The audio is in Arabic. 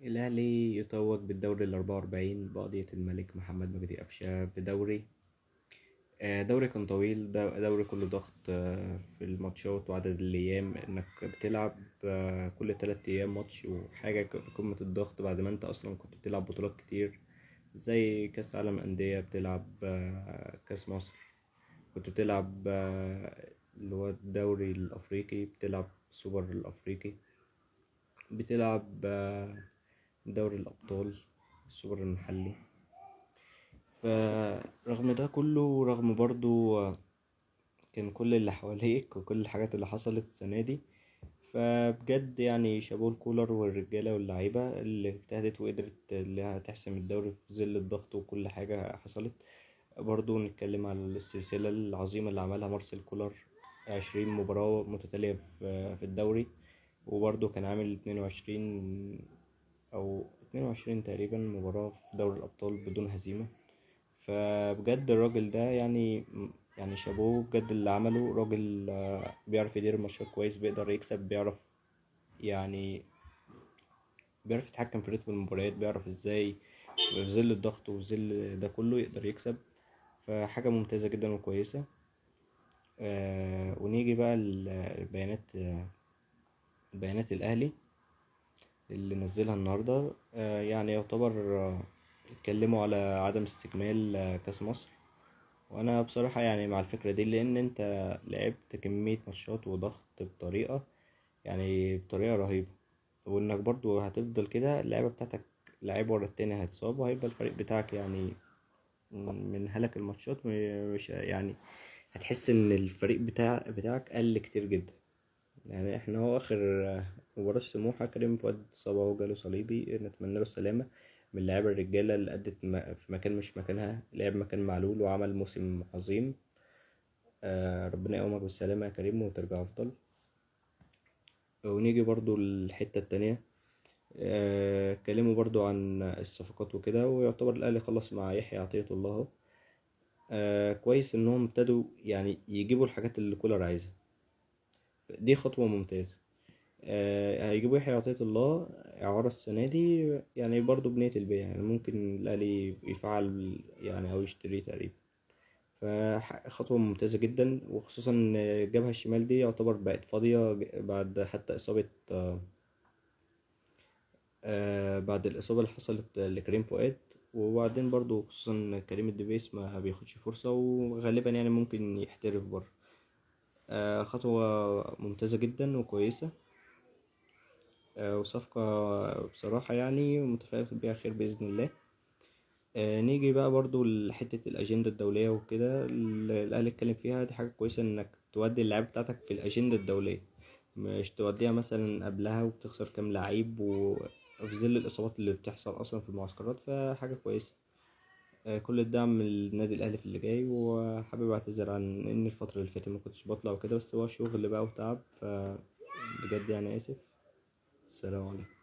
الأهلي يتوج بالدوري ال44 بقضية الملك محمد مجدي قفشة بدوري. دوري كان طويل، دوري كله ضغط في الماتشات وعدد الأيام إنك بتلعب كل 3 أيام ماتش، وحاجة قمة الضغط بعد ما أنت أصلا كنت بتلعب بطولات كتير زي كأس عالم أندية، بتلعب كأس مصر، كنت بتلعب اللي هو الدوري الأفريقي، بتلعب سوبر الأفريقي، بتلعب دوري الأبطال، السوبر المحلي. فرغم ده كله، رغم برضو كان كل اللي حواليك وكل الحاجات اللي حصلت السنة دي، فبجد يعني شابوه الكولر والرجالة واللعيبة اللي اجتهدت وقدرت اللي تحسم الدوري في ظل الضغط وكل حاجة حصلت. برضو نتكلم على السلسلة العظيمة اللي عملها مارسيل كولر، 20 مباراة متتالية في الدوري، وبرضو كان عامل 22 تقريبا مباراة في دوري الأبطال بدون هزيمة. فبجد الراجل ده يعني شابوه بجد اللي عمله. راجل بيعرف يدير الماتشات كويس، بيقدر يكسب، يعني بيعرف يتحكم في رتم المباريات، بيعرف ازاي في ظل الضغط وفي ظل ده كله يقدر يكسب. فحاجة ممتازة جدا وكويسة. ونيجي بقى بيانات الأهلي اللي نزلها النهاردة. يعني يعتبر اتكلموا على عدم استكمال كأس مصر، وانا بصراحة يعني مع الفكرة دي، لان انت لعبت كمية ماتشات وضغط بطريقة رهيبة، وانك برضو هتفضل كده اللعيبة بتاعتك لعيب ورا التاني هيتصاب، وهيبقى الفريق بتاعك يعني من هلك الماتشات مش يعني هتحس ان الفريق بتاعك قل كتير جدا. يعني احنا هو اخر مباراة سموحة كريم فؤاد اتصاب اهو، جاله صليبي، نتمنى له السلامة. من اللعيبة الرجالة اللي أدت في مكان مش مكانها، لعب مكان معلول وعمل موسم عظيم. ربنا يقومك بالسلامة يا كريم وترجع أفضل. ونيجي برضو الحتة التانية، اتكلموا برضو عن الصفقات وكده، ويعتبر الأهلي خلص مع يحيى عطية الله اهو. كويس إنهم ابتدوا يعني يجيبوا الحاجات اللي كولر عايزها، دي خطوة ممتازة. هيجيبوا يحيى عطية الله إعارة السنة دي، يعني برضو بنية البيع، يعني ممكن الأهلي يفعل يعني أو يشتريه تقريبا. فخطوة ممتازة جدا، وخصوصا إن الجبهة الشمال دي يعتبر بقت فاضية بعد حتى إصابة بعد الإصابة اللي حصلت لكريم فؤاد. وبعدين برضو خصوصا كريم الدبيس ما بياخدش فرصة، وغالبا يعني ممكن يحترف بره. خطوة ممتازة جدا وكويسة. وصفقة بصراحة يعني متفائل بيها خير بإذن الله. نيجي بقى برضو لحتة الأجندة الدولية وكده، الأهلي اتكلم فيها، دي حاجة كويسة إنك تودي اللعيبة بتاعتك في الأجندة الدولية، مش توديها مثلا قبلها وبتخسر كام لعيب وفي ظل الإصابات اللي بتحصل أصلا في المعسكرات. فحاجة كويسة. كل الدعم للنادي الأهلي في اللي جاي. وحابب أعتذر عن إن الفترة اللي فاتت ما كنتش بطلع وكده، بس هو شغل بقى وتعب، فبجد يعني آسف. السلام عليكم.